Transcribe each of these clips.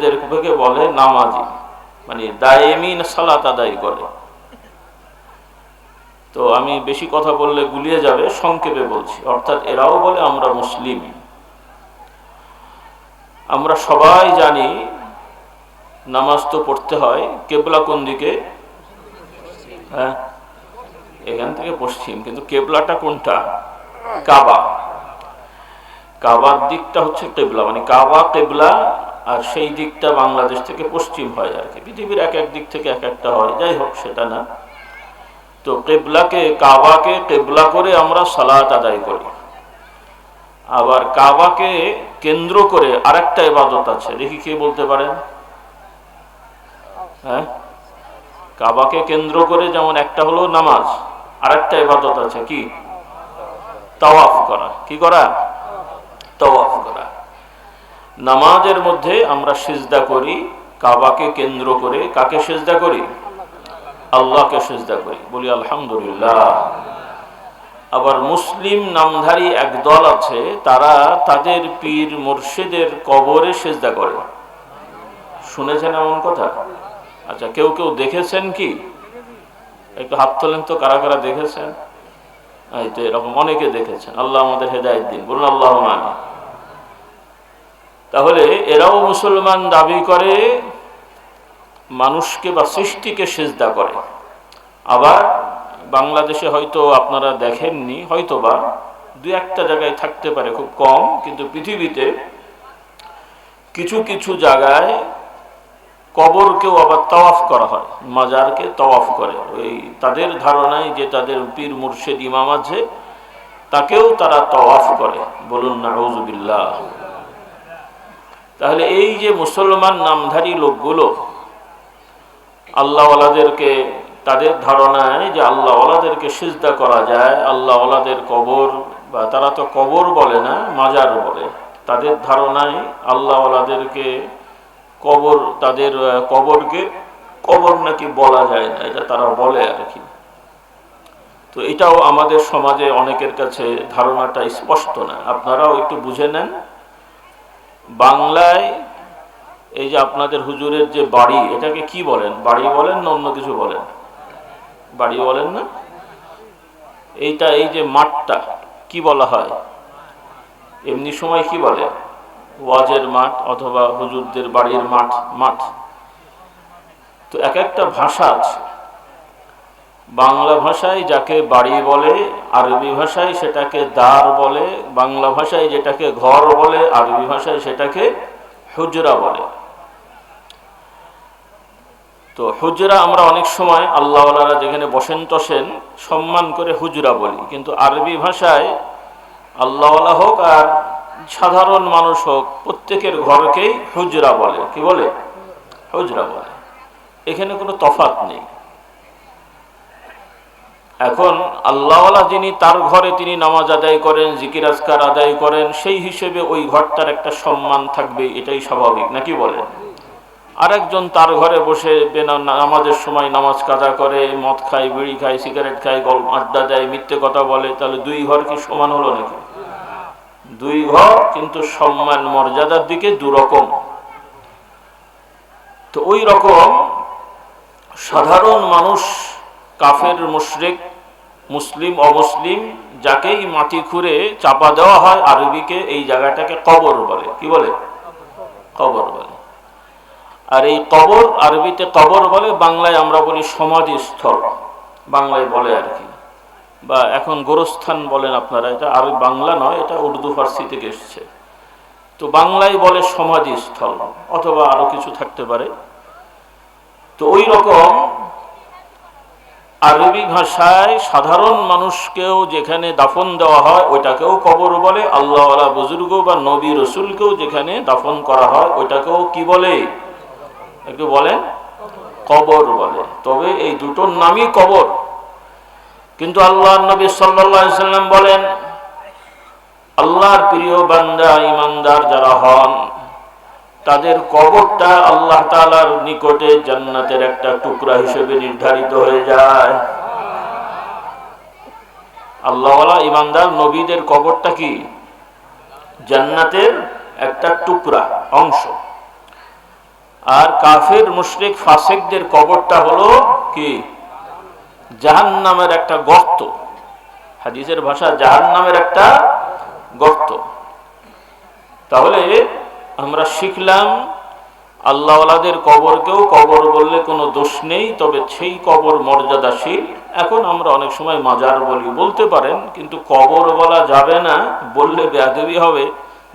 এদেরকে বলে নামাজি, মানে দায়েমি সালাত আদায় করে। তো আমি বেশি কথা বললে গুলিয়ে যাবে, সংক্ষেপে বলছি। অর্থাৎ এরাও বলে আমরা মুসলিম। আমরা সবাই জানি নামাজ তো পড়তে হয়। কেবলা কোন দিকে? হ্যাঁ, এখান থেকে পশ্চিম, কিন্তু কেবলাটা কোনটা? কাবা। কাবার দিকটা হচ্ছে কেবলা, মানে কাবা কেবলা, আর সেই দিকটা বাংলাদেশ থেকে পশ্চিম হয় আর কি। পৃথিবীর এক এক দিক থেকে এক একটা হয়, যাই হোক সেটা না। তো কেবলাকে, কাবাকে কেবলা করে আমরা সালাত আদায় করি। আবার কাবাকে কেন্দ্র করে আরেকটা ইবাদত আছে, দেখি কে বলতে পারেন? হ্যাঁ, কাবাকে কেন্দ্র করে যেমন একটা হলো নামাজ, আরেকটা ইবাদত আছে কি? তাওয়াফ করা। কি করা? তাওয়াফ করা। নামাজের মধ্যে আমরা সিজদা করি কাবাকে কেন্দ্র করে। কাকে সিজদা করি? আল্লাহকে সিজদা করি, বলি আলহামদুলিল্লাহ। আবার মুসলিম নামধারী এক দল আছে, তারা তাদের পীর মুর্শিদের কবরে সিজদা করে। শুনেছেন এমন কথা? আচ্ছা, কেউ কেউ দেখেছেন কি? একটু হাত তোলেন তো, কারা কারা দেখেছেন? এই তো এরকম অনেকে দেখেছেন। আল্লাহ আমাদের হেদায়েত দিন, বলুন আল্লাহুম্মা আমিন। তাহলে এরাও মুসলমান দাবি করে, মানুষকে বা সৃষ্টিকে সিজদা করে। আবার বাংলাদেশে হয়তো আপনারা দেখেননি, হয়তো বা দু একটা জায়গায় থাকতে পারে, খুব কম, কিন্তু পৃথিবীতে কিছু কিছু জায়গায় কবরকেও আবার তাওয়াফ করা হয়, মাজারকে তাওয়াফ করে। ওই তাদের ধারণায় যে তাদের পীর মুর্শিদ ইমাম আছে, তাকেও তারা তাওয়াফ করে, বলুন নাউযুবিল্লাহ। তাহলে এই যে মুসলমান নামধারী লোকগুলো আল্লাহওয়ালাদেরকে, তাদের ধারণায় যে আল্লাহওয়ালাদেরকে সিজদা করা যায়, আল্লাহওয়ালাদের কবর, বা তারা তো কবর বলে না, মাজার বলে। তাদের ধারণায় আল্লাহওয়ালাদেরকে কবর, তাদের কবরকে কবর নাকি বলা যায় না, এটা তারা বলে আর কি। তো এটাও আমাদের সমাজে অনেকের কাছে ধারণাটা স্পষ্ট না। আপনারাও একটু বুঝে নেন। বাংলায় এই যে আপনাদের হুজুরের যে বাড়ি, এটাকে কি বলেন? বাড়ি বলেন না অন্য কিছু বলেন? বাড়ি বলেন না? এইটা, এই যে মাঠটা কি বলা হয় এমনি সময়? কি বলে? ওয়াজের মাঠ অথবা হুজুরদের বাড়ির মাঠ, মাঠ। তো এক একটা ভাষা আছে। বাংলা ভাষায় যাকে বাড়ি বলে, আরবি ভাষায় সেটাকে দার বলে, বাংলা ভাষায় যেটাকে ঘর বলে, আরবি ভাষায় সেটাকে হুজরা বলে। তো হুজরা আমরা অনেক সময় আল্লাহওয়ালারা যেখানে বসেন টসেন সম্মান করে হুজরা বলি, কিন্তু আরবি ভাষায় আল্লাহওয়ালা হোক আর সাধারণ মানুষ হোক, প্রত্যেকের ঘরকেই হুজরা বলে। কি বলে? হুজরা বলে। এখানে কোনো তফাৎ নেই। এখন আল্লাহওয়ালা যিনি, তার ঘরে তিনি নামাজ আদায় করেন, জিকির আজকার আদায় করেন, সেই হিসেবে ওই ঘরটার একটা সম্মান থাকবে, এটাই স্বাভাবিক, নাকি বলেন? আরেকজন তার ঘরে বসে নামাজের সময় নামাজ কাজা করে, মদ খায়, বিড়ি খায়, সিগারেট খায়, গল্প আড্ডা দেয়, মিথ্যে কথা বলে, তাহলে দুই ঘর কি সমান হলো নাকি? দুই ঘর, কিন্তু সম্মান মর্যাদার দিকে দুরকম। তো ওই রকম সাধারণ মানুষ, কাফের, মুশরিক, মুসলিম, অমুসলিম, যাকেই মাটি খুঁড়ে চাপা দেওয়া হয়, আরবিকে এই জায়গাটাকে কবর বলে। কি বলে? কবর বলে। আর এই কবর আরবিতে কবর বলে, বাংলায় আমরা বলি সমাধিস্থল, বাংলায় বলে আর কি। বা এখন গোরস্থান বলেন আপনারা, এটা আর বাংলা নয়, এটা উর্দু ফার্সি থেকে এসছে। তো বাংলায় বলে সমাধিস্থল, অথবা আরো কিছু থাকতে পারে। তো ওই রকম আরবি ভাষায় সাধারণ মানুষকেও যেখানে দাফন দেওয়া হয় ওইটাকেও কবর বলে। আল্লাহওয়ালা বুজুর্গ বা নবী রসুলকেও যেখানে দাফন করা হয় ওইটাকেও কি বলে? একটু বলেন। কবর বলে। তবে এই দুটোর নামই কবর। কিন্তু আল্লাহর নবী সাল্লাল্লাহু আলাইহি সাল্লাম বলেন, আল্লাহর প্রিয় বান্দা, ঈমানদার যারা হন, তাদের কবরটা আল্লাহ তাআলার নিকটে জান্নাতের একটা টুকরা হিসেবে নির্ধারিত হয়ে যায়। আল্লাহওয়ালা ঈমানদার নবীদের কবরটা কি? জান্নাতের একটা টুকরা, অংশ। আর কাফের মুশরিক ফাসিকদের কবরটা হলো কি জাহান্নামের একটা গর্ত। হাদিসের ভাষা জাহান্নামের একটা গর্ত। তাহলে আমরা শিখলাম আল্লাহওয়ালাদের কবরকেও কবর বললে কোনো দোষ নেই, তবে সেই কবর মর্যাদাশীল। এখন আমরা অনেক সময় মাজার বলি, বলতে পারেন, কিন্তু কবর বলা যাবে না, বললে বেয়াদবি হবে,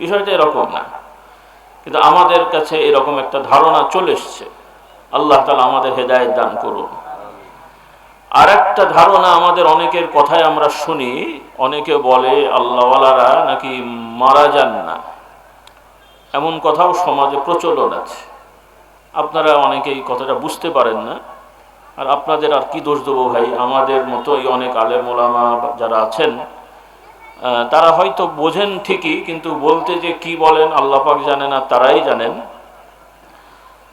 বিষয়টা এরকম না। কিন্তু আমাদের কাছে এরকম একটা ধারণা চলে এসছে। আল্লাহ তাআলা আমাদের হেদায়েত দান করুন। আর একটা ধারণা আমাদের অনেকের কথায় আমরা শুনি, অনেকে বলে আল্লাহওয়ালারা নাকি মারা যান না, এমন কথাও সমাজে প্রচলন আছে। আপনারা অনেকেই কথাটা বুঝতে পারেন না, আর আপনাদের আর কি দোষ দেবো ভাই, আমাদের মতোই অনেক আলেম ওলামা যারা আছেন তারা হয়তো বোঝেন ঠিকই, কিন্তু বলতে যে কি বলেন আল্লাহ পাক জানেন আর তারাই জানেন।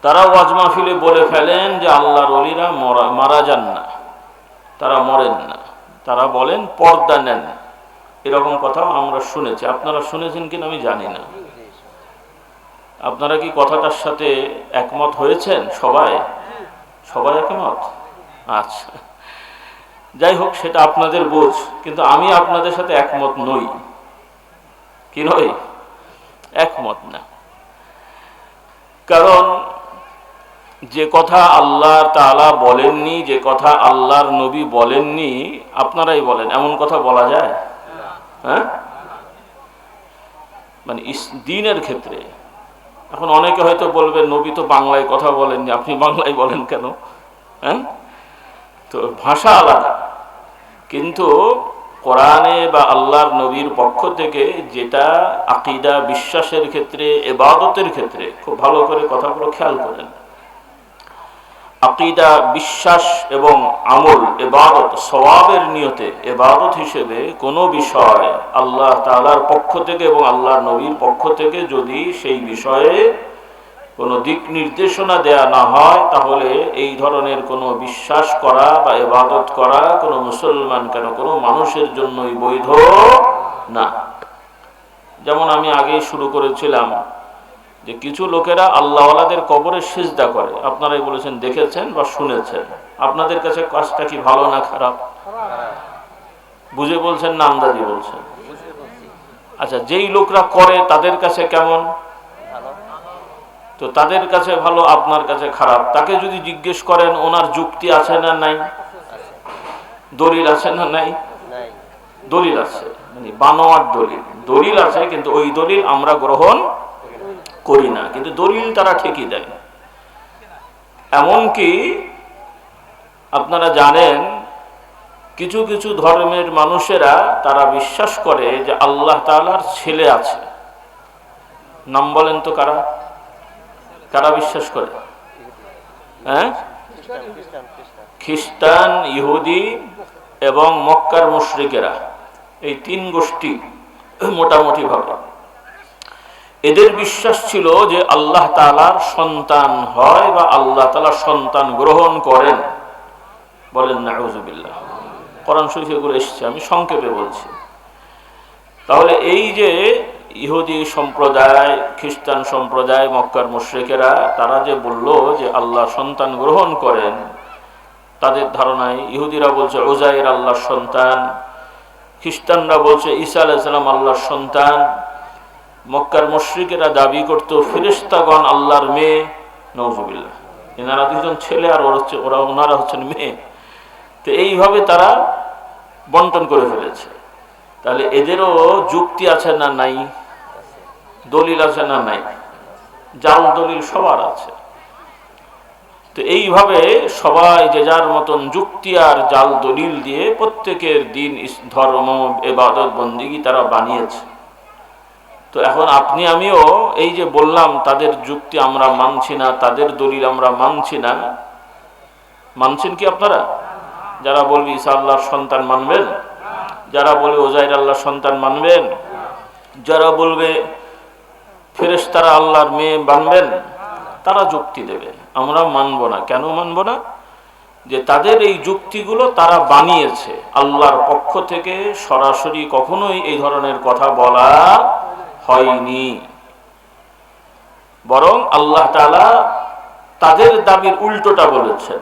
তারা ওয়াজ মাহফিলে বলে ফেলেন যে আল্লাহর ওলিরা মারা যান না, তারা মরেন না, তারা বলেন পর্দা নেন। এরকম কথাও আমরা শুনেছি। আপনারা শুনেছেন কিনা আমি জানি না। আপনারা কি কথাটার সাথে একমত হয়েছেন? সবাই একমত? আচ্ছা, যাই হোক, সেটা আপনাদের বোঝ, কিন্তু আমি আপনাদের সাথে একমত নই। কি নই? একমত না। কারণ যে কথা আল্লাহ তাআলা বলেননি, যে কথা আল্লাহর নবী বলেননি, আপনারাই বলেন এমন কথা বলা যায়? হ্যাঁ, মানে দ্বীনের ক্ষেত্রে। এখন অনেকে হয়তো বলবে নবী তো বাংলায় কথা বলেননি, আপনি বাংলায় বলেন কেন? হ্যাঁ, তো ভাষা আলাদা, কিন্তু কোরআনে বা আল্লাহর নবীর পক্ষ থেকে যেটা আকীদা, বিশ্বাসের ক্ষেত্রে, ইবাদতের ক্ষেত্রে, খুব ভালো করে কথাগুলো খেয়াল করেন। আকীদা, বিশ্বাস এবং আমল, ইবাদত, সওয়াবের নিয়তে ইবাদত হিসেবে কোনো বিষয় আল্লাহ তাআলার পক্ষ থেকে এবং আল্লাহর নবীর পক্ষ থেকে যদি সেই বিষয়ে কোনো দিক নির্দেশনা দেয়া না হয়, তাহলে এই ধরনের কোনো বিশ্বাস করা বা ইবাদত করা কোনো মুসলমান কেন কোনো মানুষের জন্যই বৈধ না। যেমন আমি আগেই শুরু করেছিলাম যে কিছু লোকেরা আল্লাহওয়ালাদের কবরে সিজদা করে। আপনারাই বলেছেন, দেখেছেন বা শুনেছেন। আপনাদের কাছে কাজটা কি ভালো না খারাপ? বুঝে বলছেন না আন্দাজি বলছেন? আচ্ছা, যেই লোকরা করে তাদের কাছে কেমন? তো তাদের কাছে ভালো, আপনার কাছে খারাপ। তাকে যদি জিজ্ঞেস করেন ওনার যুক্তি আছে না নাই, দলিল আছে না নাই? দলিল আছে, মানে বানোয়ার দলিল আছে, কিন্তু ওই দলিল আমরা গ্রহণ করি না, কিন্তু দলিল তারা ঠিকই দেয়। এমনকি আপনারা জানেন কিছু কিছু ধর্মের মানুষেরা তারা বিশ্বাস করে যে আল্লাহ তাআলার ছেলে আছে। নাম বলেন তো কারা কারা বিশ্বাস করে? হ্যাঁ, খ্রিস্টান, ইহুদি এবং মক্কার মুশরিকেরা, এই তিন গোষ্ঠী মোটামুটি ভাবে এদের বিশ্বাস ছিল যে আল্লাহ তাআলার সন্তান হয় বা আল্লাহ তাআলা সন্তান গ্রহণ করেন। বলেন নাউযুবিল্লাহ। কোরআন শরীফে এগুলো এসেছে, আমি সংক্ষেপে বলছি। তাহলে এই যে ইহুদি সম্প্রদায়, খ্রিস্টান সম্প্রদায়, মক্কার মুশরিকেরা, তারা যে বলল যে আল্লাহ সন্তান গ্রহণ করেন, তাদের ধারণায় ইহুদিরা বলছে উজাইর আল্লাহর সন্তান, খ্রিস্টানরা বলছে ঈসা আলাইহিস সালাম আল্লাহর সন্তান, মক্কার মুশরিকেরা দাবি করত ফেরেশতাগণ আল্লাহর মেয়ে। নাউযুবিল্লাহ, এনারা দুজন ছেলে আর ওনারা হচ্ছেন মেয়ে। তো এইভাবে তারা বন্টন করে ফেলেছে। তাহলে এদেরও যুক্তি আছে না নাই? দলিল আছে না নাই? জাল দলিল সবার আছে। তো এইভাবে সবাই যে যার মতন যুক্তি আর জাল দলিল দিয়ে প্রত্যেকের দিন, ধর্ম, ইবাদত, বন্দেগী তারা বানিয়েছে। তো এখন আপনি আমিও এই যে বললাম তাদের যুক্তি আমরা মানছি না, তাদের দলিল আমরা মানছি না, মানছেন কি আপনারা? যারা বলবে ঈসা আল্লাহর সন্তান মানবেন, যারা বলবে উজাইর আল্লাহর সন্তান মানবেন, যারা বলবে ফেরেশতারা আল্লাহর মেয়ে মানবেন, তারা যুক্তি দেবে, আমরা মানব না। কেন মানব না? যে তাদের এই যুক্তিগুলো তারা বানিয়েছে, আল্লাহর পক্ষ থেকে সরাসরি কখনোই এই ধরনের কথা বলা হয়নি। বরং আল্লাহ তাআলা তাদের দাবির উল্টোটা বলেছেন।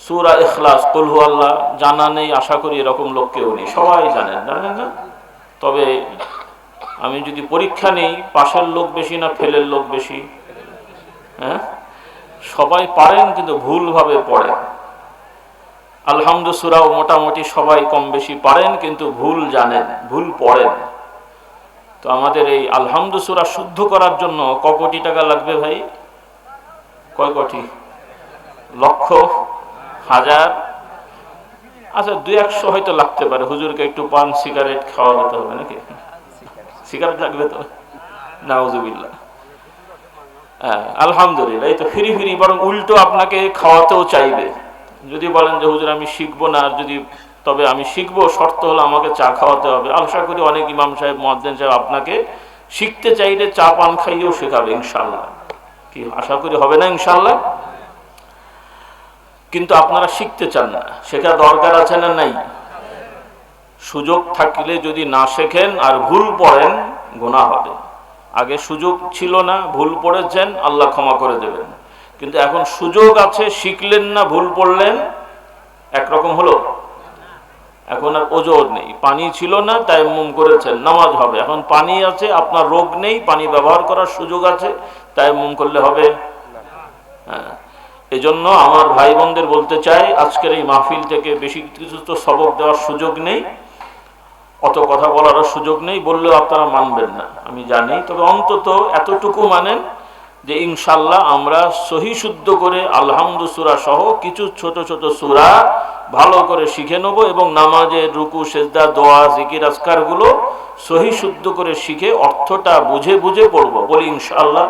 সূরা ইখলাস, কুল হুয়াল্লাহ জানা নেই, আশা করি এরকম লোক কেউ নেই, সবাই জানেন না? তবে আমি যদি পরীক্ষা নেই, পাশের লোক বেশি না ফেলের লোক বেশি? হ্যাঁ, সবাই পারেন কিন্তু ভুলভাবে পড়েন। আলহামদু সূরাও মোটামুটি সবাই কম বেশি পারেন, কিন্তু ভুল জানেন, ভুল পড়েন। তো আমাদের এই আলহামদু সূরা শুদ্ধ করার জন্য ক কোটি টাকা লাগবে ভাই? কয় কোটি? লক্ষ, হাজার? আচ্ছা, 200 হয়তো লাগতে পারে। হুজুরকে একটু পান সিগারেট খাওয়া যেতে হবে নাকি? সিগারেট লাগবে তো? নাউজুবিল্লাহ। আলহামদুলিল্লাহ, এই তো ফিরি ফিরি, বরং উল্টো আপনাকে খাওয়াতেও চাইবে। যদি বলেন যে হুজুর আমি শিখবো না, আর যদি তবে আমি শিখবো, শর্ত হলো আমাকে চা খাওয়াতে হবে। আশা করি অনেক ইমাম সাহেব, মুয়াজ্জিন সাহেব আপনাকে শিখতে চাইলে চা পান খাইয়েও শেখাবে ইনশাআল্লাহ। কি আশা করি হবে না ইনশাআল্লাহ? কিন্তু আপনারা শিখতে চান না, শেখা দরকার আছে না নাই? সুযোগ থাকলে যদি না শেখেন আর ভুল পড়েন, গুনাহ হবে। আগে সুযোগ ছিল না, ভুল পড়েছেন, আল্লাহ ক্ষমা করে দেবেন। কিন্তু এখন সুযোগ আছে, শিখলেন না, ভুল পড়লেন, একরকম হলো। এখন আর ওজোর নেই। পানি ছিল না, তায়াম্মুম করেছেন, নামাজ হবে। এখন পানি আছে, আপনার রোগ নেই, পানি ব্যবহার করার সুযোগ আছে, তায়াম্মুম করলে হবে? হ্যাঁ। এজন্য আমার ভাই বোনদের বলতে চাই, আজকের এই মাহফিল থেকে বেশি কিছু তো সবক দেওয়ার সুযোগ নেই, অত কথা বলারও সুযোগ নেই, বললেও আপনারা মানবেন না আমি জানি। তবে অন্তত এতটুকু মানেন যে ইনশাল্লাহ আমরা সহি শুদ্ধ করে আলহামদু সূরা সহ কিছু ছোট ছোট সূরা ভালো করে শিখে নেব, এবং নামাজের রুকু, সেজদা, দোয়া, জিকির, আজকারগুলো সহি শুদ্ধ করে শিখে অর্থটা বুঝে বুঝে পড়বো। বলি ইনশাআল্লাহ।